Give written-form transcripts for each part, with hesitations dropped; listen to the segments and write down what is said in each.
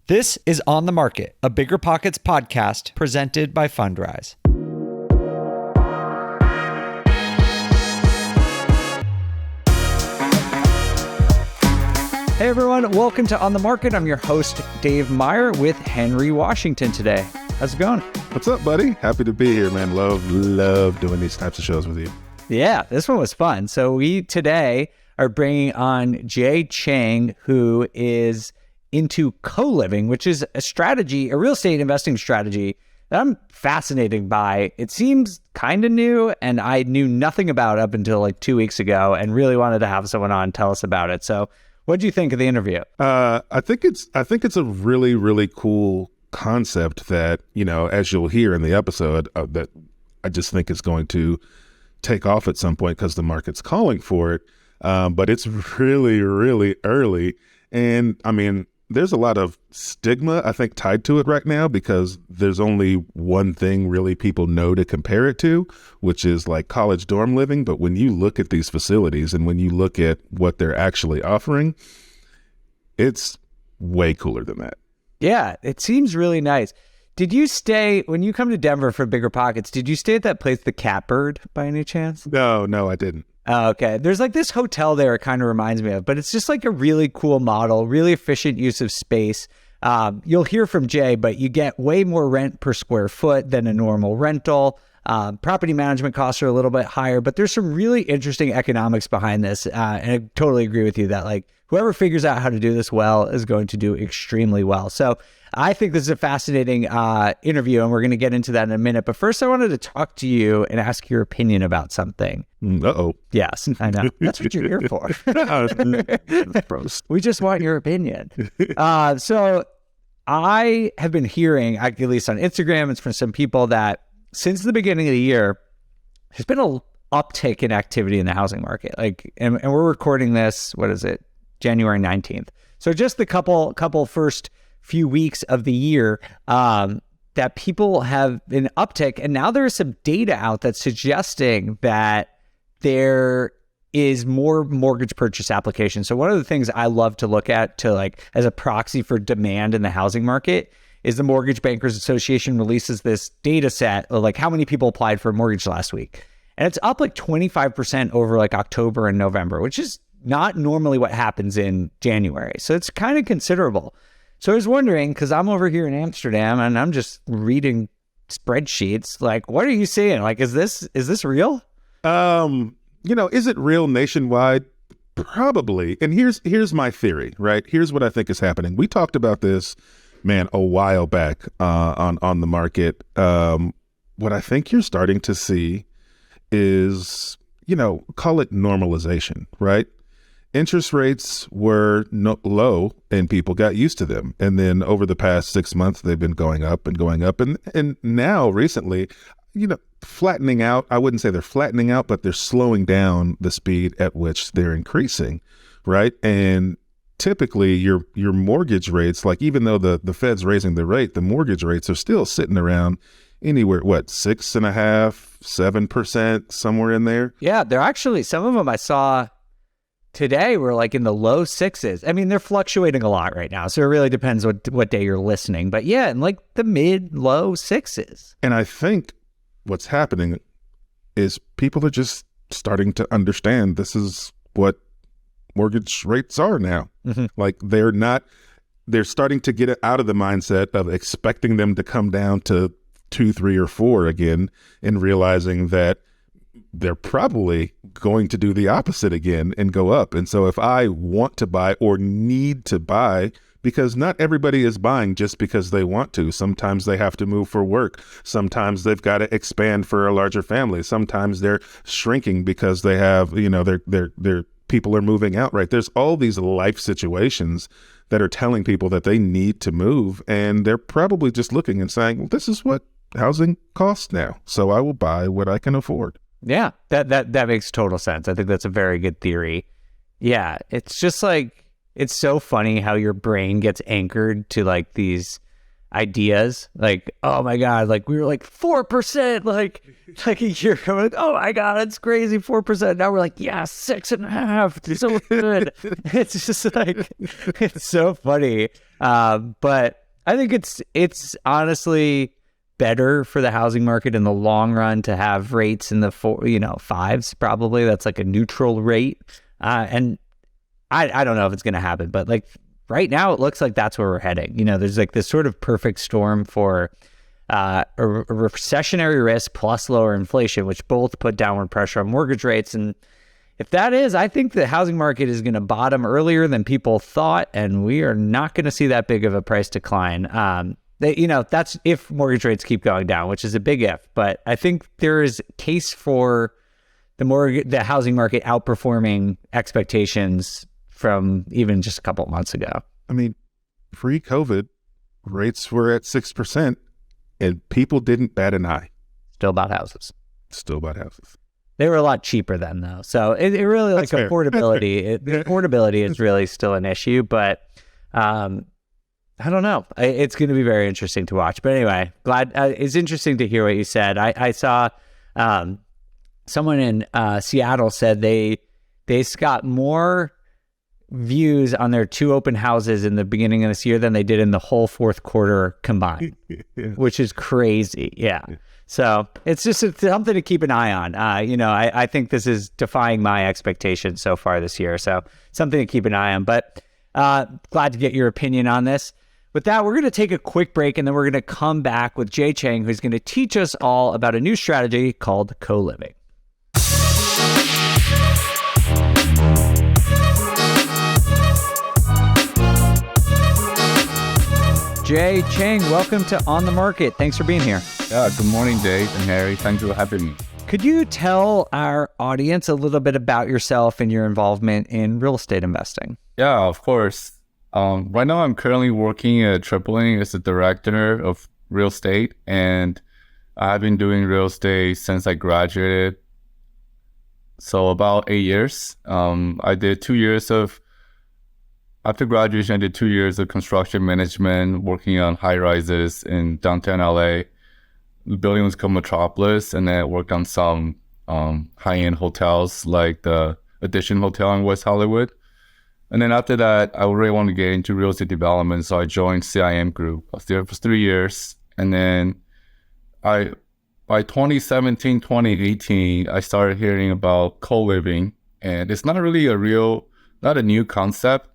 This is On the Market, a Bigger Pockets podcast presented by Fundrise. Hey everyone, welcome to On the Market. I'm your host, Dave Meyer, with Henry Washington today. How's it going? What's up, buddy? Happy to be here, man. Love doing these types of shows with you. Yeah, this one was fun. So we today are bringing on Jay Chang, who is into co-living, which is a strategy, a real estate investing strategy that I'm fascinated by. It seems kind of new, and I knew nothing about it up until like 2 weeks ago, and really wanted to have someone on tell us about it. So what do you think of the interview? I think it's a really, really cool concept that, you know, as you'll hear in the episode, that I just think is going to take off at some point because the market's calling for it. But it's really, really early. And I mean, there's a lot of stigma, I think, tied to it right now because there's only one thing really people know to compare it to, which is like college dorm living. But when you look at these facilities and when you look at what they're actually offering, it's way cooler than that. Yeah, it seems really nice. Did you stay, when you come to Denver for Bigger Pockets, did you stay at that place, the Catbird, by any chance? No, I didn't. Oh, okay. There's like this hotel there it kind of reminds me of, but it's just like a really cool model, really efficient use of space. You'll hear from Jay, but you get way more rent per square foot than a normal rental. Property management costs are a little bit higher, but there's some really interesting economics behind this. And I totally agree with you that like whoever figures out how to do this well is going to do extremely well. So I think this is a fascinating interview, and we're going to get into that in a minute. But first, I wanted to talk to you and ask your opinion about something. Uh-oh. Yes, I know. That's what you're here for. We just want your opinion. So I have been hearing, at least on Instagram, it's from some people that since the beginning of the year, there's been an uptick in activity in the housing market. Like, and we're recording this, what is it, January 19th. So just the couple first few weeks of the year that people have an uptick. And now there's some data out that's suggesting that there is more mortgage purchase applications. So one of the things I love to look at to like as a proxy for demand in the housing market is the Mortgage Bankers Association releases this data set of like how many people applied for a mortgage last week. And it's up like 25% over like October and November, which is not normally what happens in January. So it's kind of considerable. So I was wondering, because I'm over here in Amsterdam and I'm just reading spreadsheets, like, what are you seeing? Like, is this real? You know, is it real nationwide? Probably. And here's my theory, right? Here's what I think is happening. We talked about this, man, a while back on the market. What I think you're starting to see is, you know, call it normalization, right? Interest rates were low and people got used to them. And then over the past 6 months, they've been going up and going up. And now recently, you know, flattening out. I wouldn't say they're flattening out, but they're slowing down the speed at which they're increasing, right? And typically your mortgage rates, like even though the Fed's raising the rate, the mortgage rates are still sitting around anywhere, 6.5%, 7%, somewhere in there. Yeah, they're actually, some of them I saw today were like in the low sixes. I mean, they're fluctuating a lot right now, so it really depends what day you're listening. But yeah, in like the low sixes. And I think what's happening is people are just starting to understand this is what mortgage rates are now. Mm-hmm. Like they're starting to get out of the mindset of expecting them to come down to 2, 3, or 4 again, and realizing that they're probably going to do the opposite again and go up. And so if I want to buy or need to buy, because not everybody is buying just because they want to. Sometimes they have to move for work. Sometimes they've got to expand for a larger family. Sometimes they're shrinking because they have, you know, their people are moving out, right? There's all these life situations that are telling people that they need to move, and they're probably just looking and saying, well, this is what housing costs now, so I will buy what I can afford. Yeah, that makes total sense. I think that's a very good theory. Yeah, it's just like, it's so funny how your brain gets anchored to like these ideas. Like, oh my God, like we were like 4%, like a year ago. Like, oh my God, it's crazy, 4%. Now we're like, yeah, 6.5%. It's so good. It's just like, it's so funny. But I think it's honestly better for the housing market in the long run to have rates in the fives, probably. That's like a neutral rate. And I don't know if it's going to happen, but like right now it looks like that's where we're heading. There's like this sort of perfect storm for a recessionary risk plus lower inflation, which both put downward pressure on mortgage rates. And if that is, I think the housing market is going to bottom earlier than people thought, and we are not going to see that big of a price decline. That's if mortgage rates keep going down, which is a big if. But I think there is case for the housing market outperforming expectations from even just a couple of months ago. I mean, pre-COVID, rates were at 6%, and people didn't bat an eye. Still about houses. They were a lot cheaper then, though. So it really, like, affordability. Affordability is really still an issue, but I don't know. It's going to be very interesting to watch. But anyway, glad it's interesting to hear what you said. I saw someone in Seattle said they got more views on their 2 open houses in the beginning of this year than they did in the whole fourth quarter combined, which is crazy. Yeah. So it's something to keep an eye on. I think this is defying my expectations so far this year. So something to keep an eye on, but glad to get your opinion on this. With that, we're going to take a quick break, and then we're going to come back with Jay Chang, who's going to teach us all about a new strategy called co-living. Jay Chang, welcome to On the Market. Thanks for being here. Yeah, good morning, Dave and Harry. Thanks for having me. Could you tell our audience a little bit about yourself and your involvement in real estate investing? Yeah, of course. Right now, I'm currently working at Tripalink as a director of real estate, and I've been doing real estate since I graduated. So about 8 years. I did 2 years after graduation, I did 2 years of construction management, working on high rises in downtown LA. The building was called Metropolis, and then I worked on some high-end hotels like the Edition Hotel in West Hollywood. And then after that, I really wanted to get into real estate development, so I joined CIM Group. I was there for 3 years, and then by 2017, 2018, I started hearing about co-living, and it's not a new concept,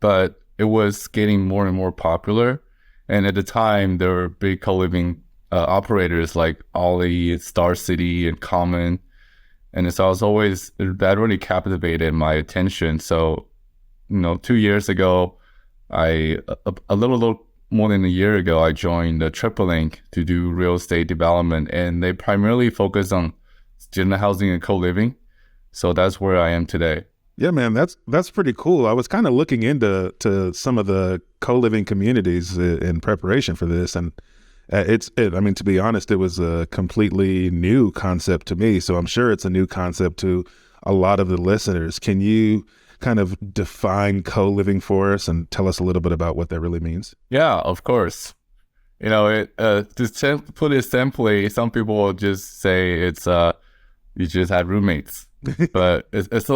but it was getting more and more popular. And at the time, there were big co-living operators like Ollie, Star City, and Common. And so that really captivated my attention. So, 2 years ago, a little more than a year ago, I joined the Tripalink to do real estate development, and they primarily focus on student housing and co-living. So that's where I am today. Yeah, man, that's pretty cool. I was kind of looking into some of the co-living communities in preparation for this, and to be honest, it was a completely new concept to me. So I'm sure it's a new concept to a lot of the listeners. Can you kind of define co-living for us and tell us a little bit about what that really means? Yeah, of course. To put it simply, some people will just say it's you just have roommates. But it's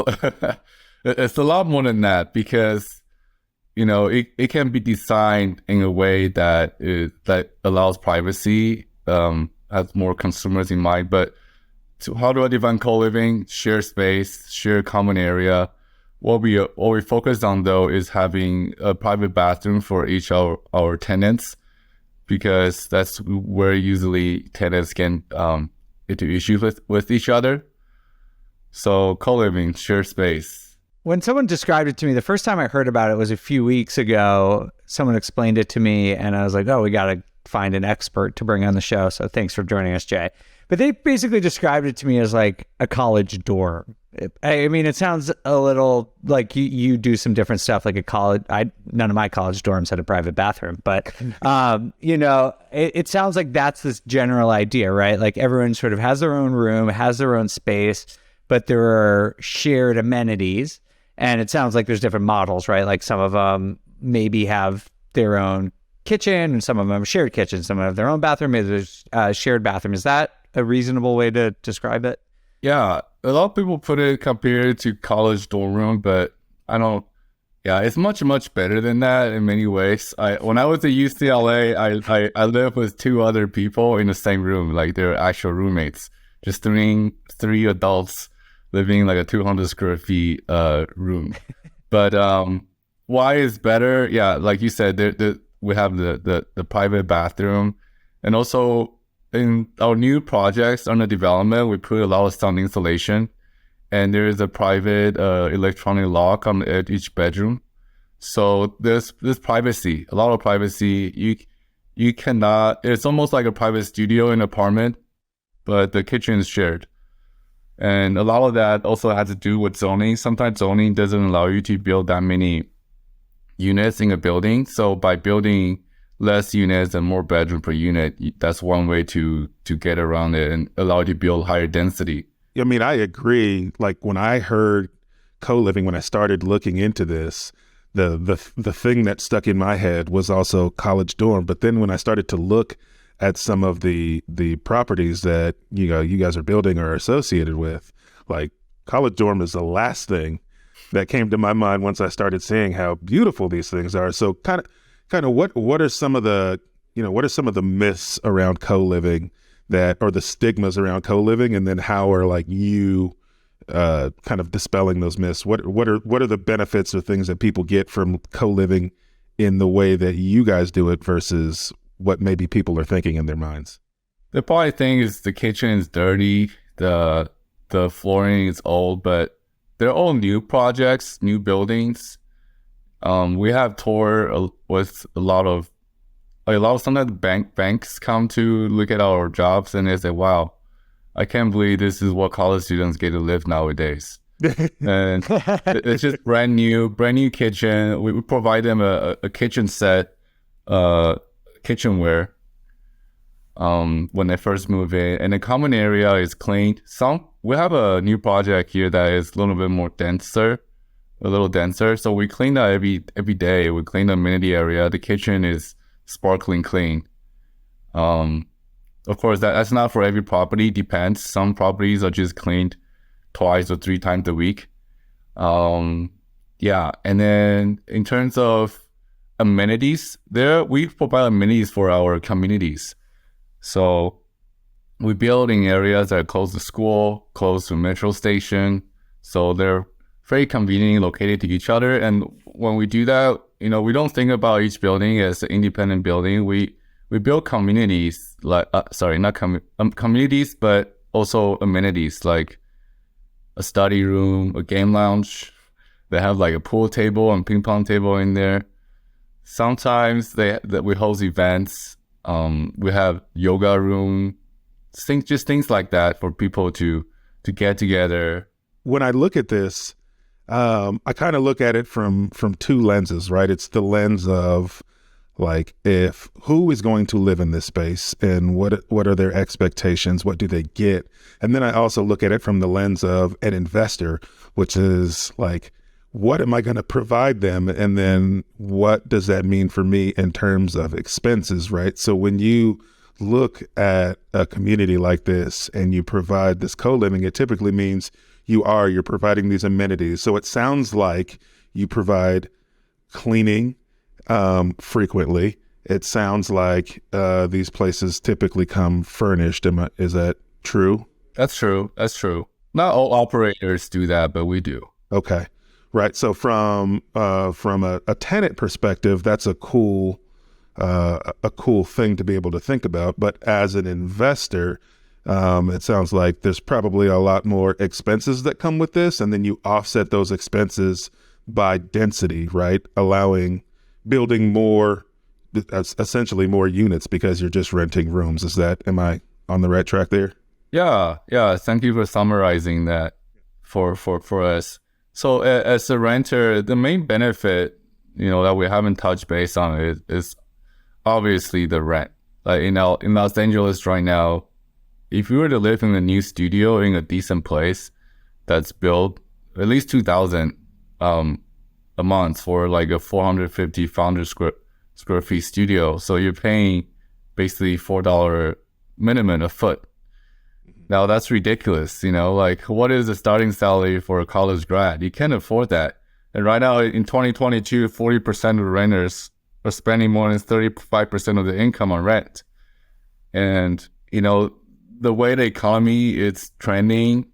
a lot more than that, because it can be designed in a way that allows privacy, has more consumers in mind. But how do I define co-living? Share space, share common area. What we focus on, though, is having a private bathroom for each of our tenants, because that's where usually tenants get into issues with each other. So co-living, shared space. When someone described it to me, the first time I heard about it was a few weeks ago. Someone explained it to me, and I was like, oh, we got to find an expert to bring on the show. So thanks for joining us, Jay. But they basically described it to me as like a college dorm. It sounds a little like you do some different stuff, like a college. None of my college dorms had a private bathroom, but it sounds like that's this general idea, right? Like everyone sort of has their own room, has their own space, but there are shared amenities. And it sounds like there's different models, right? Like some of them maybe have their own kitchen, and some of them have shared kitchen, some have their own bathroom, maybe there's a shared bathroom. Is that a reasonable way to describe it? Yeah, a lot of people compare it to college dorm room, but I don't. Yeah, it's much better than that in many ways. When I was at UCLA, I lived with 2 other people in the same room, like they're actual roommates, just three adults living in like a 200 square feet room. But why is better? Yeah, like you said, we have the private bathroom, and also in our new projects under development, we put a lot of sound insulation. And there is a private electronic lock at each bedroom. So there's privacy, a lot of privacy. You cannot, it's almost like a private studio in an apartment, but the kitchen is shared. And a lot of that also has to do with zoning. Sometimes zoning doesn't allow you to build that many units in a building. So by building less units and more bedroom per unit, that's one way to get around it and allow you to build higher density. I mean, I agree. Like when I heard co-living, when I started looking into this, the thing that stuck in my head was also college dorm. But then when I started to look at some of the properties that you guys are building or are associated with, like college dorm is the last thing that came to my mind once I started seeing how beautiful these things are. So kind of what are some of the myths around co-living or the stigmas around co-living, and then how are like you kind of dispelling those myths? What are the benefits or things that people get from co-living in the way that you guys do it versus what maybe people are thinking in their minds? The probably thing is the kitchen is dirty, the flooring is old, but they're all new projects, new buildings. We have tour with a lot of sometimes banks come to look at our jobs and they say, wow, I can't believe this is what college students get to live nowadays. And it's just brand new kitchen. We provide them a kitchen set, kitchenware, when they first move in. And the common area is cleaned. We have a new project here that is a little bit more denser. So we clean that every day. We clean the amenity area. The kitchen is sparkling clean. Of course, that's not for every property. Depends. Some properties are just cleaned 2 or 3 times a week. Yeah, and then in terms of amenities, we provide amenities for our communities. So we build in areas that are close to school, close to metro station. So they're very conveniently located to each other. And when we do that, we don't think about each building as an independent building. We build communities, communities, but also amenities like a study room, a game lounge. They have like a pool table and ping pong table in there. Sometimes we host events. We have yoga room, things like that for people to get together. When I look at this, I kind of look at it from 2 lenses, right? It's the lens of like, who is going to live in this space and what are their expectations? What do they get? And then I also look at it from the lens of an investor, which is like, what am I going to provide them? And then what does that mean for me in terms of expenses, right? So when you look at a community like this and you provide this co-living, it typically means you're providing these amenities. So it sounds like you provide cleaning frequently. It sounds like these places typically come furnished. Is that true? That's true. Not all operators do that, but we do. Okay. Right. So from a tenant perspective, that's a cool thing to be able to think about. But as an investor, it sounds like there's probably a lot more expenses that come with this, and then you offset those expenses by density, right? Building more, essentially more units because you're just renting rooms. Am I on the right track there? Yeah. Thank you for summarizing that for us. So as a renter, the main benefit, that we haven't touched base on it is obviously the rent. Like in Los Angeles right now, if you were to live in a new studio in a decent place that's built, at least $2,000 a month for like a 450, 500 square feet studio. So you're paying basically $4 minimum a foot. Now that's ridiculous. Like what is the starting salary for a college grad? You can't afford that. And right now in 2022, 40% of renters are spending more than 35% of their income on rent. And, the way the economy is trending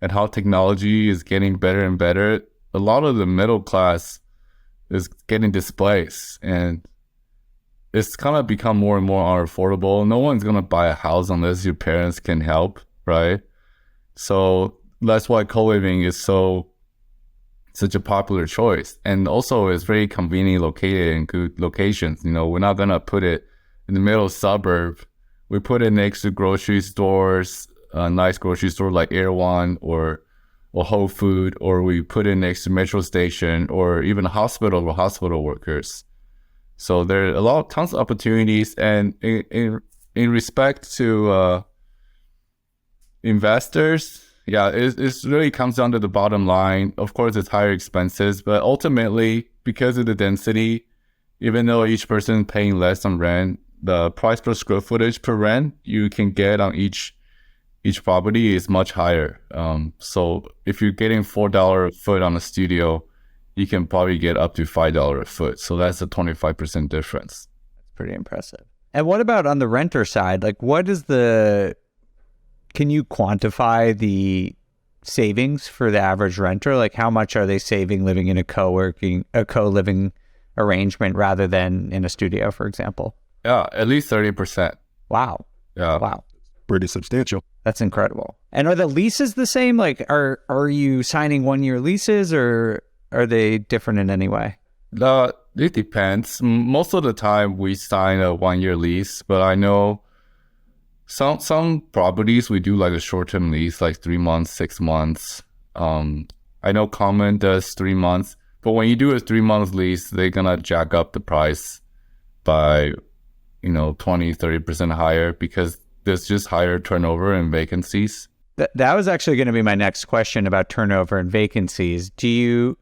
and how technology is getting better and better, a lot of the middle class is getting displaced, and it's kind of become more and more unaffordable. No one's going to buy a house unless your parents can help, right? So that's why co-living is such a popular choice. And also it's very conveniently located in good locations. We're not going to put it in the middle suburb. We put it next to grocery stores, a nice grocery store like Erewhon or Whole Food, or we put it next to metro station or even a hospital for hospital workers. So there are tons of opportunities. And in respect to investors, yeah, it really comes down to the bottom line. Of course, it's higher expenses, but ultimately, because of the density, even though each person is paying less on rent, the price per square footage per rent you can get on each property is much higher. So if you're getting $4 a foot on a studio, you can probably get up to $5 a foot. So that's a 25% difference. That's pretty impressive. And what about on the renter side? Like, can you quantify the savings for the average renter? Like, how much are they saving living in a co-living arrangement rather than in a studio, for example? Yeah, at least 30%. Wow. Yeah. Wow. Pretty substantial. That's incredible. And are the leases the same? Like, are you signing 1-year leases, or are they different in any way? It depends. Most of the time we sign a 1-year lease, but I know some properties we do like a short-term lease, like 3 months, 6 months. I know Common does 3 months, but when you do a 3-month lease, they're gonna jack up the price by 20-30% higher because there's just higher turnover and vacancies. That was actually going to be my next question about turnover and vacancies. Do you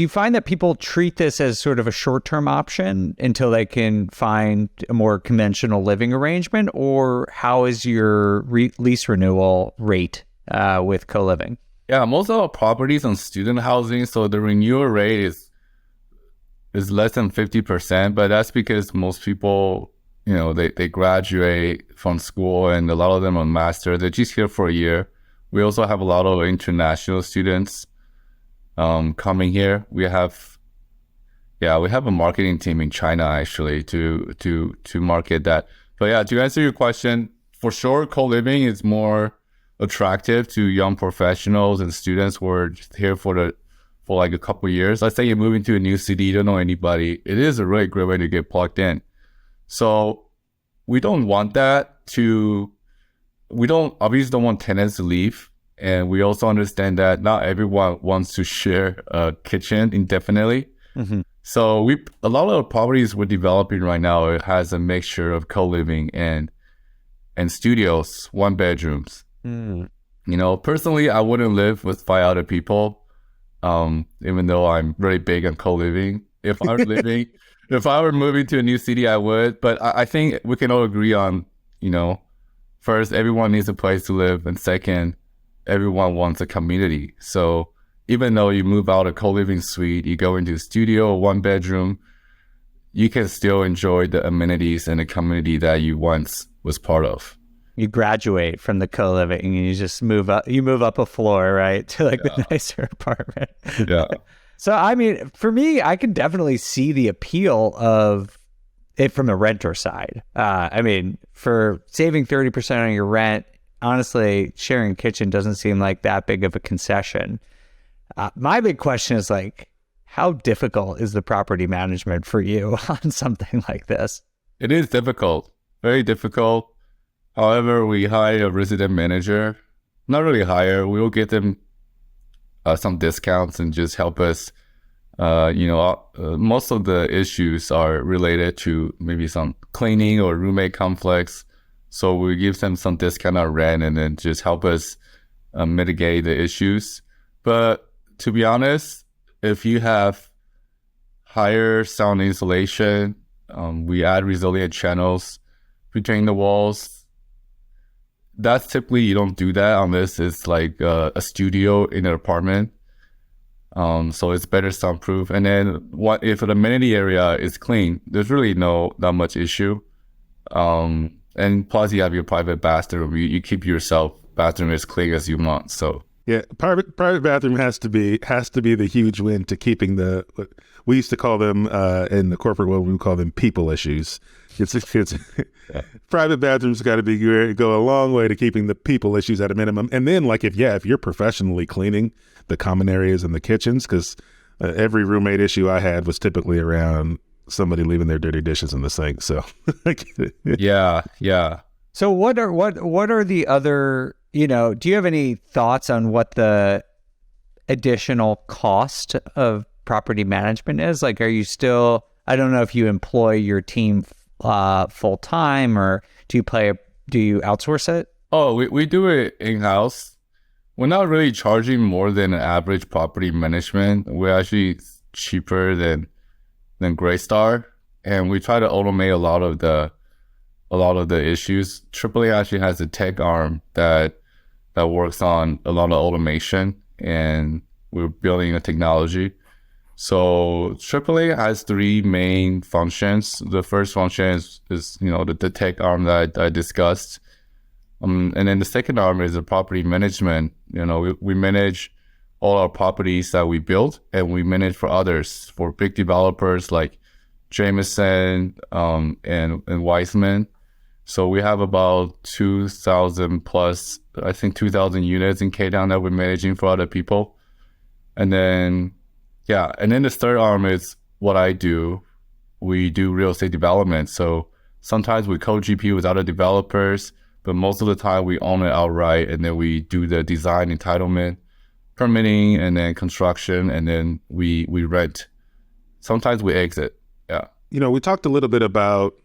find that people treat this as sort of a short-term option until they can find a more conventional living arrangement, or how is your lease renewal rate with co-living? Yeah, most of our properties on student housing, so the renewal rate is less than 50%, but that's because most people, they graduate from school, and a lot of them are master. They're just here for a year. We also have a lot of international students coming here. We have a marketing team in China actually to market that. But yeah, to answer your question, for sure, co-living is more attractive to young professionals and students who are here for like a couple of years. Let's say you're moving to a new city, you don't know anybody. It is a really great way to get plugged in. So we don't want obviously don't want tenants to leave. And we also understand that not everyone wants to share a kitchen indefinitely. Mm-hmm. So a lot of the properties we're developing right now, it has a mixture of co-living and studios, 1 bedrooms. Mm. Personally, I wouldn't live with 5 other people. Even though I'm really big on co-living. If I were moving to a new city, I would. But I think we can all agree on, first, everyone needs a place to live. And second, everyone wants a community. So even though you move out a co-living suite, you go into a studio or 1 bedroom, you can still enjoy the amenities and the community that you once was part of. You graduate from the co-living and you just move up a floor, right? To the nicer apartment. Yeah. So, I mean, for me, I can definitely see the appeal of it from the renter side. I mean, for saving 30% on your rent, honestly, sharing a kitchen doesn't seem like that big of a concession. My big question is how difficult is the property management for you on something like this? It is difficult, very difficult. However, we hire a resident manager. Not really hire. We will give them some discounts and just help us. Most of the issues are related to maybe some cleaning or roommate conflicts. So we give them some discount on rent and then just help us mitigate the issues. But to be honest, if you have higher sound insulation. We add resilient channels between the walls. That's typically, you don't do that unless it's like a studio in an apartment. So it's better soundproof. And then if the amenity area is clean, there's really not much issue. And plus you have your private bathroom. You keep yourself bathroom as clean as you want. So yeah, private bathroom has to be the huge win to keeping we used to call them in the corporate world, we would call them people issues. It's yeah. Private bathrooms got to go a long way to keeping the people issues at a minimum. And then like if you're professionally cleaning the common areas and the kitchens, because every roommate issue I had was typically around somebody leaving their dirty dishes in the sink. So yeah. So what are the other, do you have any thoughts on what the additional cost of property management is? Like, are you still, I don't know if you employ your team full time, or do you outsource it? Oh, we do it in-house. We're not really charging more than an average property management. We're actually cheaper than Greystar, and we try to automate a lot of the issues. AAA actually has a tech arm that works on a lot of automation, and we're building a technology. So AAA has three main functions. The first function is the tech arm that I discussed. And then the second arm is the property management. We manage all our properties that we build, and we manage for others, for big developers like Jameson and Weissman. So we have about 2,000 plus, I think 2,000 units in K-Town that we're managing for other people. And then the third arm is what I do. We do real estate development. So sometimes we co-GP with other developers, but most of the time we own it outright, and then we do the design, entitlement, permitting, and then construction, and then we rent. Sometimes we exit. Yeah. We talked a little bit about,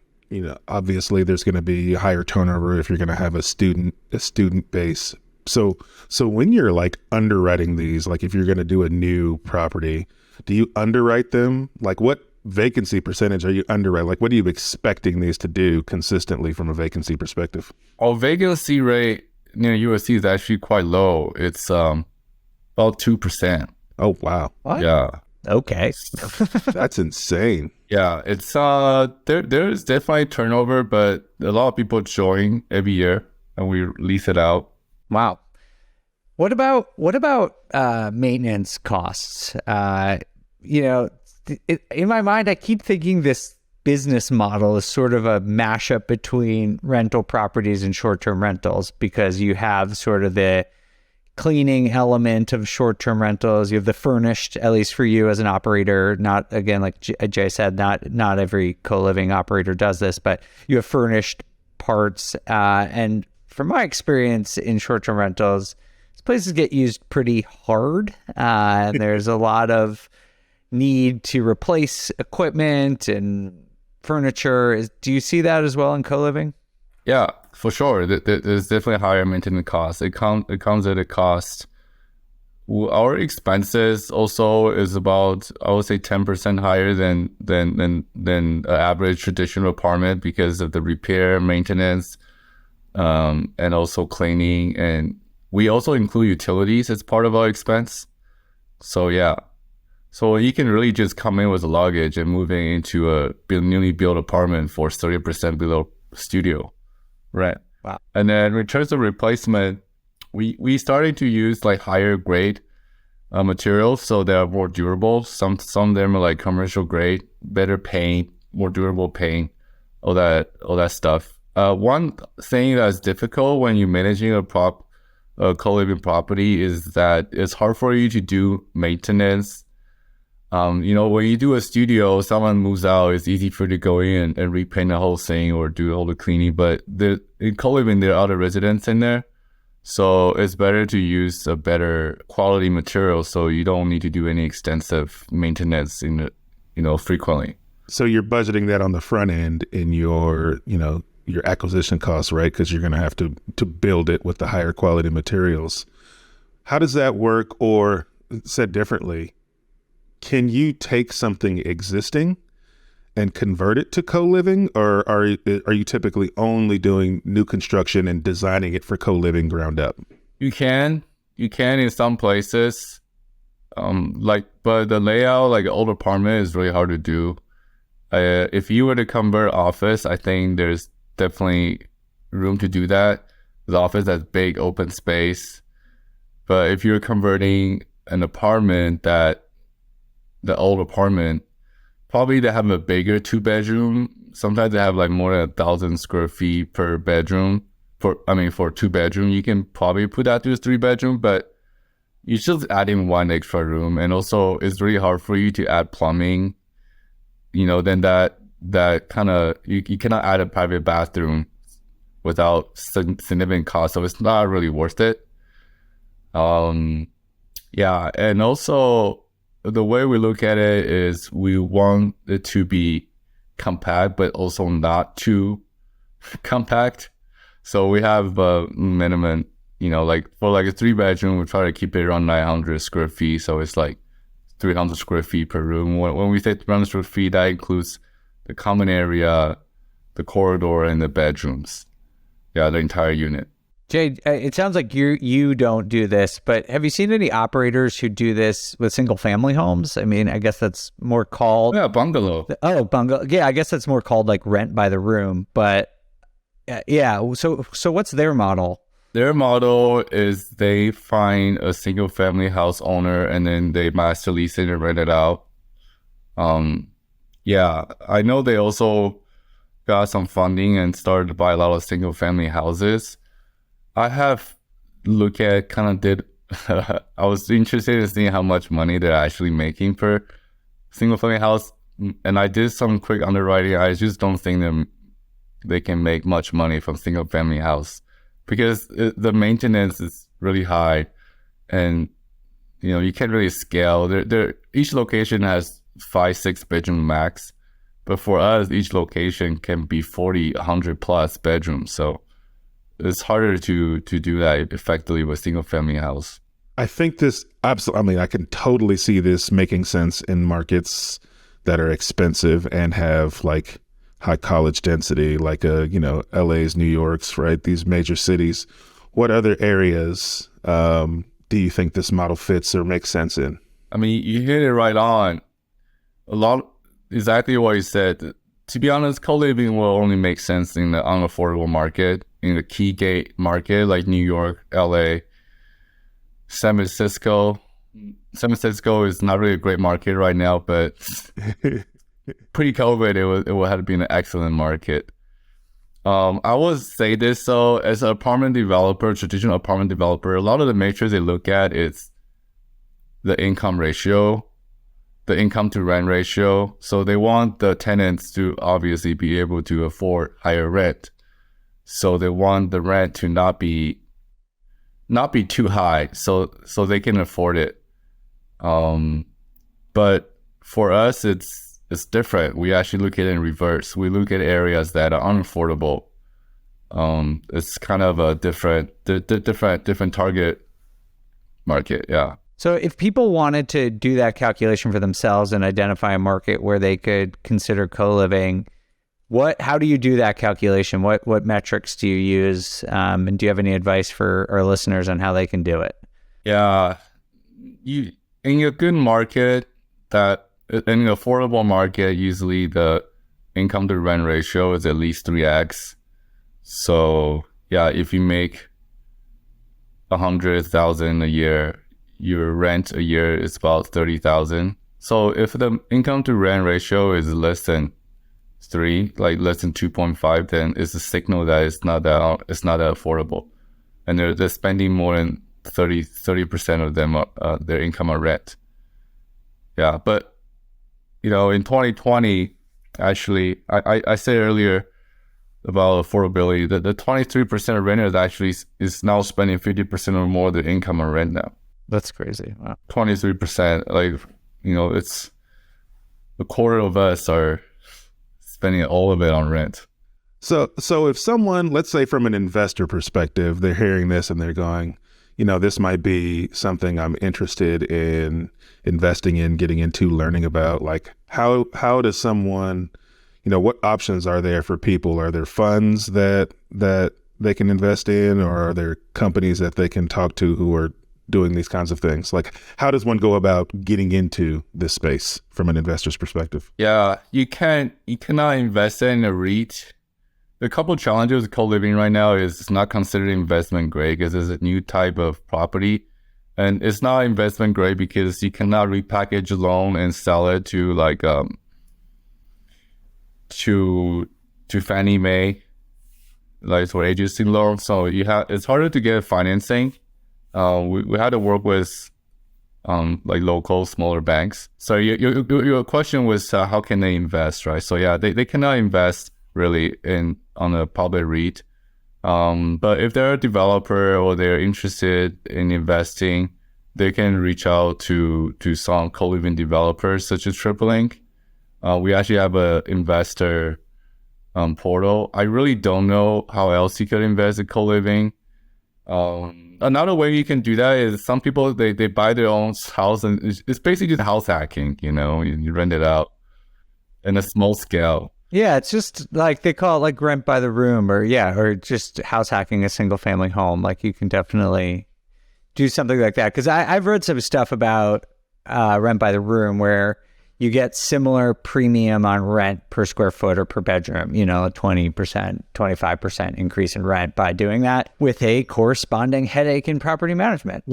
obviously there's going to be higher turnover if you're going to have a student base. So when you're like underwriting these, like if you're going to do a new property, do you underwrite them? Like what vacancy percentage are you underwriting? Like what are you expecting these to do consistently from a vacancy perspective? Our vacancy rate near USC is actually quite low. It's about 2%. Oh, wow. What? Yeah. Okay. That's insane. Yeah, it's there's definitely turnover, but a lot of people join every year, and we lease it out. Wow. What about maintenance costs? In my mind, I keep thinking this business model is sort of a mashup between rental properties and short-term rentals, because you have sort of the cleaning element of short-term rentals. You have the furnished, at least for you as an operator. Not, again, like Jay said, not every co-living operator does this, but you have furnished parts. And from my experience in short-term rentals, these places get used pretty hard. And there's a lot of need to replace equipment and furniture. Do you see that as well in co-living? Yeah, for sure. There's definitely a higher maintenance cost. It comes at a cost. Our expenses also is about, I would say, 10% higher than an average traditional apartment, because of the repair, maintenance, and also cleaning. And we also include utilities as part of our expense. So yeah. So you can really just come in with luggage and move into a newly built apartment for 30% below studio. Right. Wow. And then in terms of replacement, we started to use like higher grade materials, so they are more durable. Some of them are like commercial grade, better paint, more durable paint, all that stuff. One thing that's difficult when you're managing a co-living property is that it's hard for you to do maintenance. When you do a studio, someone moves out, it's easy for you to go in and repaint the whole thing or do all the cleaning. But in co-living, there are other residents in there. So it's better to use a better quality material, so you don't need to do any extensive maintenance frequently. So you're budgeting that on the front end in your acquisition costs, right? Because you're going to have to build it with the higher quality materials. How does that work? Or said differently, can you take something existing and convert it to co-living, or are you typically only doing new construction and designing it for co-living ground up? You can in some places, but the layout, like old apartment, is really hard to do. If you were to convert office, I think there's definitely room to do that. The office has big open space, but if you're converting an apartment, the old apartment, probably they have a bigger 2-bedroom. Sometimes they have like more than 1,000 square feet per bedroom. For 2-bedroom, you can probably put that to a 3-bedroom, but you're just adding one extra room, and also it's really hard for you to add plumbing. Then that kind of you cannot add a private bathroom without significant cost, so it's not really worth it. And also the way we look at it is we want it to be compact, but also not too compact. So we have a minimum, like for like a 3-bedroom, we try to keep it around 900 square feet. So it's like 300 square feet per room. When we say 300 square feet, that includes the common area, the corridor, and the bedrooms. Yeah, the entire unit. Jay, it sounds like you don't do this, but have you seen any operators who do this with single family homes? I mean, I guess that's more called... Yeah, bungalow. Oh, bungalow. Yeah, I guess that's more called like rent by the room, but yeah. So what's their model? Their model is they find a single family house owner and then they master lease it and rent it out. I know they also got some funding and started to buy a lot of single family houses. I have looked at I was interested in seeing how much money they're actually making per single family house, and I did some quick underwriting. I just don't think they can make much money from single family house because the maintenance is really high, and you can't really scale. Each location has 5-6 bedroom max, but for us, each location can be 40, 100 plus bedrooms. So it's harder to do that effectively with single family house. I think this absolutely, I mean, I can totally see this making sense in markets that are expensive and have like high college density, like LA's, New York's, right? These major cities. What other areas do you think this model fits or makes sense in? I mean, you hit it right on. Exactly what you said. To be honest, co-living will only make sense in the unaffordable market, in the key gate market like New York, LA, San Francisco. San Francisco is not really a great market right now, but pre-COVID, it would have been an excellent market. I would say this, so as an apartment developer, traditional apartment developer, a lot of the metrics they look at is the income ratio, the income to rent ratio. So they want the tenants to obviously be able to afford higher rent. So they want the rent to not be too high, so they can afford it. But for us, it's different. We actually look at it in reverse. We look at areas that are unaffordable. It's kind of a different target market. Yeah. So if people wanted to do that calculation for themselves and identify a market where they could consider co-living, how do you do that calculation? What metrics do you use? And do you have any advice for our listeners on how they can do it? Yeah. In a good market, in an affordable market, usually the income to rent ratio is at least 3x. So yeah, if you make $100,000 a year, your rent a year is about $30,000. So if the income to rent ratio is less than 3, like less than 2.5, then it's a signal that it's not that affordable, and they're spending more than 30% of them their income on rent. Yeah, but in 2020, actually, I said earlier about affordability that the 23% of renters actually is now spending 50% or more of their income on rent now. That's crazy. Wow. 23%, it's a quarter of us are spending all of it on rent. So if someone, let's say from an investor perspective, they're hearing this and they're going, this might be something I'm interested in investing in, getting into, learning about. Like, how does someone, what options are there for people? Are there funds that they can invest in, or are there companies that they can talk to who are doing these kinds of things? Like, how does one go about getting into this space from an investor's perspective? Yeah, you cannot invest in a REIT. The couple of challenges with co-living right now is it's not considered investment grade because it's a new type of property. And it's not investment grade because you cannot repackage a loan and sell it to like to Fannie Mae, like for agency loans. So it's harder to get financing. We had to work with like local smaller banks. So your question was how can they invest, right? So yeah, they cannot invest really on a public REIT. But if they're a developer or they're interested in investing, they can reach out to some co-living developers such as Tripalink. We actually have a investor portal. I really don't know how else you could invest in co-living. Another way you can do that is some people, they buy their own house, and it's basically just house hacking, you rent it out in a small scale. Yeah, it's just like they call it like rent by the room, or just house hacking a single family home. Like you can definitely do something like that. Because I've read some stuff about rent by the room where you get similar premium on rent per square foot or per bedroom, a 20%, 25% increase in rent by doing that with a corresponding headache in property management.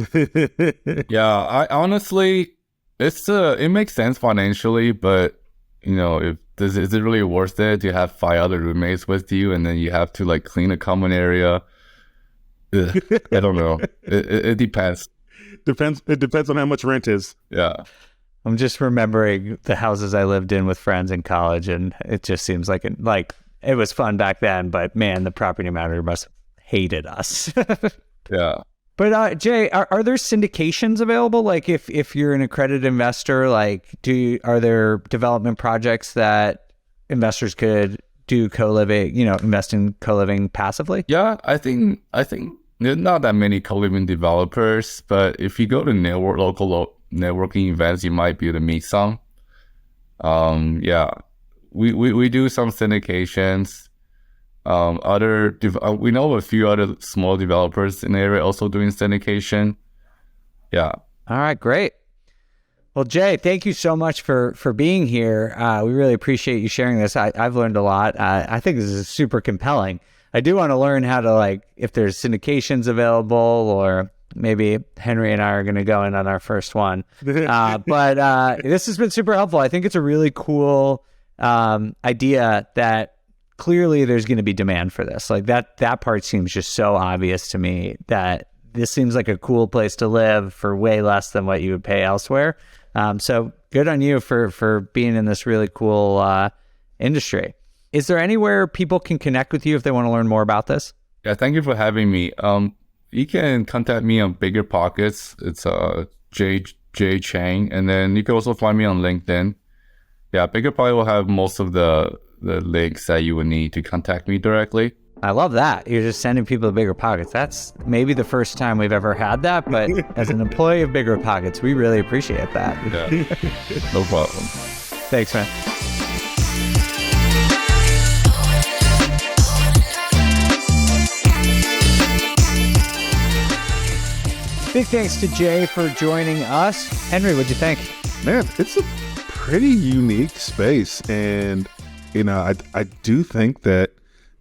Yeah, I honestly, it makes sense financially, but is it really worth it to have 5 other roommates with you and then you have to like clean a common area? Ugh, I don't know. It depends. It depends on how much rent is. Yeah. I'm just remembering the houses I lived in with friends in college, and it just seems like it was fun back then, but man, the property manager must have hated us. Yeah. But Jay, are there syndications available? Like if you're an accredited investor, like are there development projects that investors could do co-living, invest in co-living passively? Yeah, I think there's not that many co-living developers, but if you go to local networking events, you might be able to meet some. Yeah, we do some syndications. We know a few other small developers in the area also doing syndication. Yeah. All right, great. Well, Jay, thank you so much for being here. We really appreciate you sharing this. I've learned a lot. I think this is super compelling. I do want to learn how to if there's syndications available, or maybe Henry and I are going to go in on our first one. But this has been super helpful. I think it's a really cool idea that clearly there's going to be demand for this. Like that part seems just so obvious to me, that this seems like a cool place to live for way less than what you would pay elsewhere. So good on you for being in this really cool industry. Is there anywhere people can connect with you if they want to learn more about this? Yeah, thank you for having me. You can contact me on biggerpockets. It's Jay Chang, and then you can also find me on LinkedIn. Yeah, BiggerPocket will have most of the links that you would need to contact me directly. I love that. You're just sending people to BiggerPockets. That's maybe the first time we've ever had that, but as an employee of BiggerPockets, we really appreciate that. Yeah, no problem. Thanks, man. Big thanks to Jay for joining us. Henry, what'd you think? Man, it's a pretty unique space, and I do think that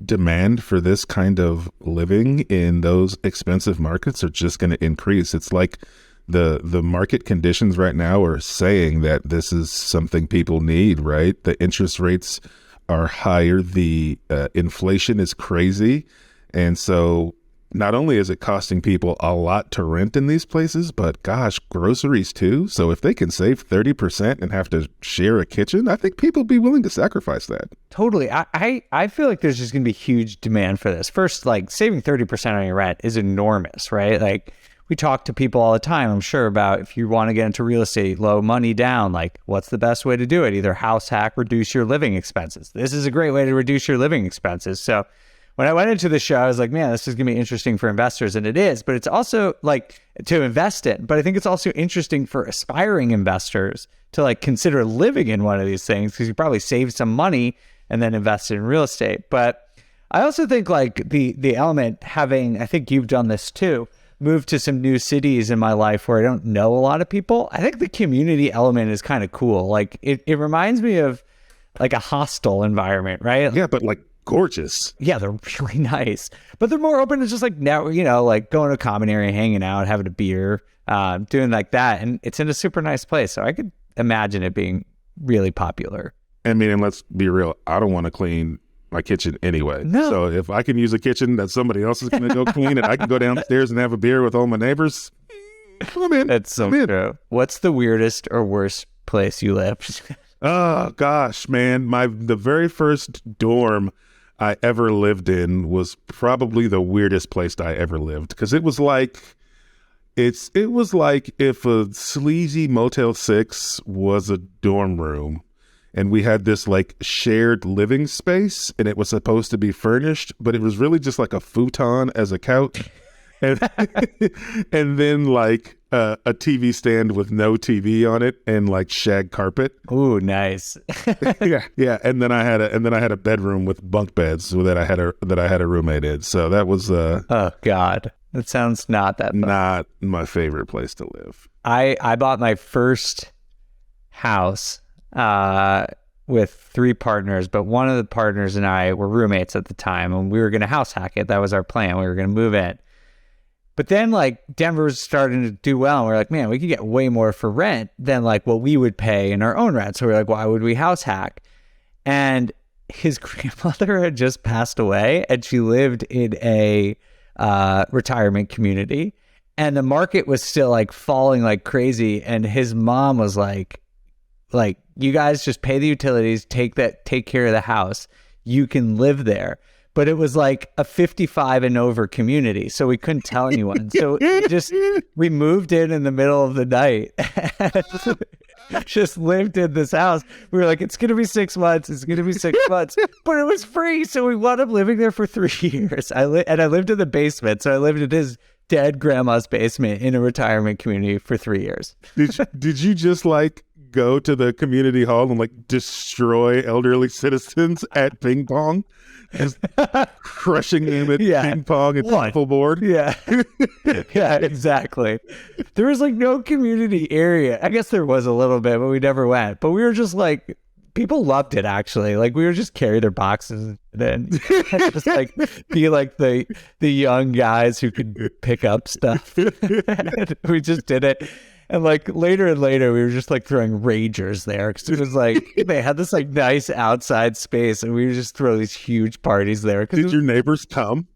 demand for this kind of living in those expensive markets are just going to increase. It's like the market conditions right now are saying that this is something people need, right? The interest rates are higher, the inflation is crazy, and so not only is it costing people a lot to rent in these places, but gosh, groceries too. So if they can save 30% and have to share a kitchen, I think people be willing to sacrifice that. Totally. I feel like there's just going to be huge demand for this. First, saving 30% on your rent is enormous, right? We talk to people all the time, I'm sure, about if you want to get into real estate, low money down, what's the best way to do it? Either house hack, reduce your living expenses. This is a great way to reduce your living expenses. So when I went into the show, I was like, man, this is going to be interesting for investors. And it is, but it's also like to invest in. But I think it's also interesting for aspiring investors to like consider living in one of these things, because you probably save some money and then invest in real estate. But I also think like the element having, I think you've done this too, moved to some new cities in my life where I don't know a lot of people. I think the community element is kind of cool. Like it reminds me of like a hostel environment, right? Yeah, but like gorgeous. Yeah, they're really nice, but they're more open to just like now, like going to a common area, hanging out, having a beer, doing like that. And it's in a super nice place. So I could imagine it being really popular. I mean, and let's be real, I don't want to clean my kitchen anyway. No. So if I can use a kitchen that somebody else is going to go clean and I can go downstairs and have a beer with all my neighbors, I'm in. That's so true. What's the weirdest or worst place you lived? Oh gosh, man. The very first dorm I ever lived in was probably the weirdest place I ever lived, because it was like if a sleazy Motel 6 was a dorm room, and we had this like shared living space, and it was supposed to be furnished, but it was really just like a futon as a couch. And, and then like a TV stand with no TV on it and like shag carpet. Ooh, nice. Yeah. And then I had a bedroom with bunk beds that I had a roommate in. So that was oh God, that sounds not that fun. Not my favorite place to live. I bought my first house with 3 partners, but one of the partners and I were roommates at the time, and we were going to house hack it. That was our plan. We were going to move in. But then like Denver was starting to do well, and we're like, man, we could get way more for rent than like what we would pay in our own rent. So we're like, why would we house hack? And his grandmother had just passed away, and she lived in a retirement community, and the market was still like falling like crazy. And his mom was like, you guys just pay the utilities, take care of the house. You can live there. But it was like a 55 and over community, so we couldn't tell anyone. So we moved in the middle of the night, and just lived in this house. We were like, it's going to be 6 months. It's going to be 6 months. But it was free. So we wound up living there for 3 years. I lived in the basement. So I lived in his dead grandma's basement in a retirement community for 3 years. Did you just like go to the community hall and like destroy elderly citizens at ping pong? Just crushing them at ping pong and shuffleboard. Yeah. Yeah, exactly. There was like no community area. I guess there was a little bit, but we never went. But we were just like, people loved it actually. Like we would just carry their boxes and then just like be like the young guys who could pick up stuff. We just did it. And like later and later, we were just like throwing ragers there, because it was like they had this like nice outside space, and we would just throw these huge parties there. Did your neighbors come?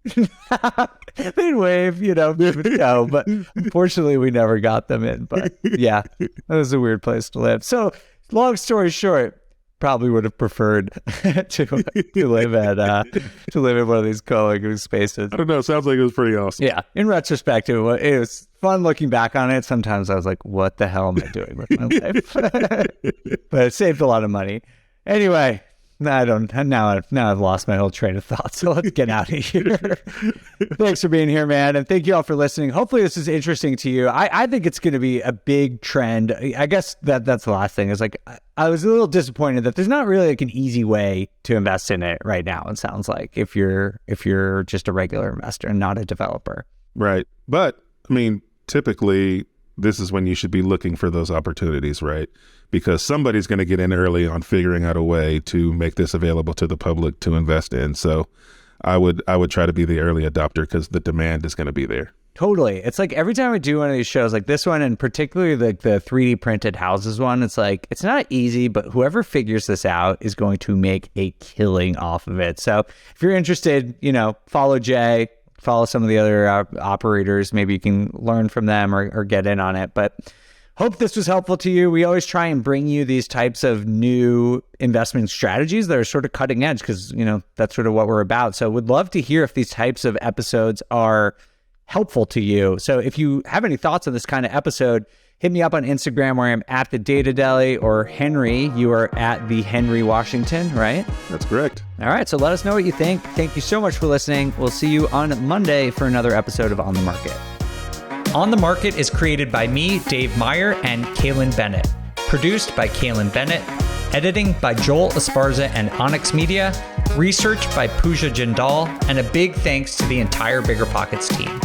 They'd wave, we would go, but unfortunately, we never got them in. But yeah, that was a weird place to live. So, long story short, probably would have preferred to live in one of these co-living spaces. I don't know. Sounds like it was pretty awesome. Yeah. In retrospect, it was fun looking back on it. Sometimes I was like, what the hell am I doing with my life? But it saved a lot of money. Anyway, now I've lost my whole train of thought. So let's get out of here. Thanks for being here, man. And thank you all for listening. Hopefully this is interesting to you. I think it's going to be a big trend. I guess that's the last thing is like, I was a little disappointed that there's not really like an easy way to invest in it right now. It sounds like if you're just a regular investor and not a developer. Right. But I mean, typically this is when you should be looking for those opportunities, right? Because somebody's going to get in early on figuring out a way to make this available to the public to invest in. So I would try to be the early adopter, because the demand is going to be there. Totally. It's like every time I do one of these shows like this one, and particularly like the 3D printed houses one, it's like, it's not easy, but whoever figures this out is going to make a killing off of it. So if you're interested, follow Jay, follow some of the other operators. Maybe you can learn from them or get in on it. But hope this was helpful to you. We always try and bring you these types of new investment strategies that are sort of cutting edge, because, that's sort of what we're about. So would love to hear if these types of episodes are helpful to you. So if you have any thoughts on this kind of episode, Hit me up on Instagram where I'm at the Data Deli, or Henry, you are at the Henry Washington, right? That's correct. All right, so let us know what you think. Thank you so much for listening. We'll see you on Monday for another episode of On the Market. On the Market is created by me, Dave Meyer, and Kaylin Bennett. Produced by Kaylin Bennett. Editing by Joel Esparza and Onyx Media. Research by Pooja Jindal. And a big thanks to the entire BiggerPockets team.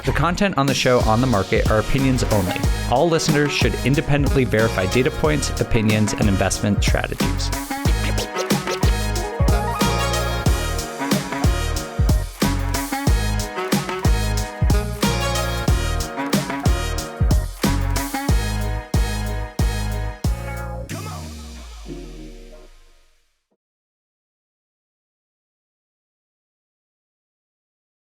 The content on the show On the Market are opinions only. All listeners should independently verify data points, opinions, and investment strategies.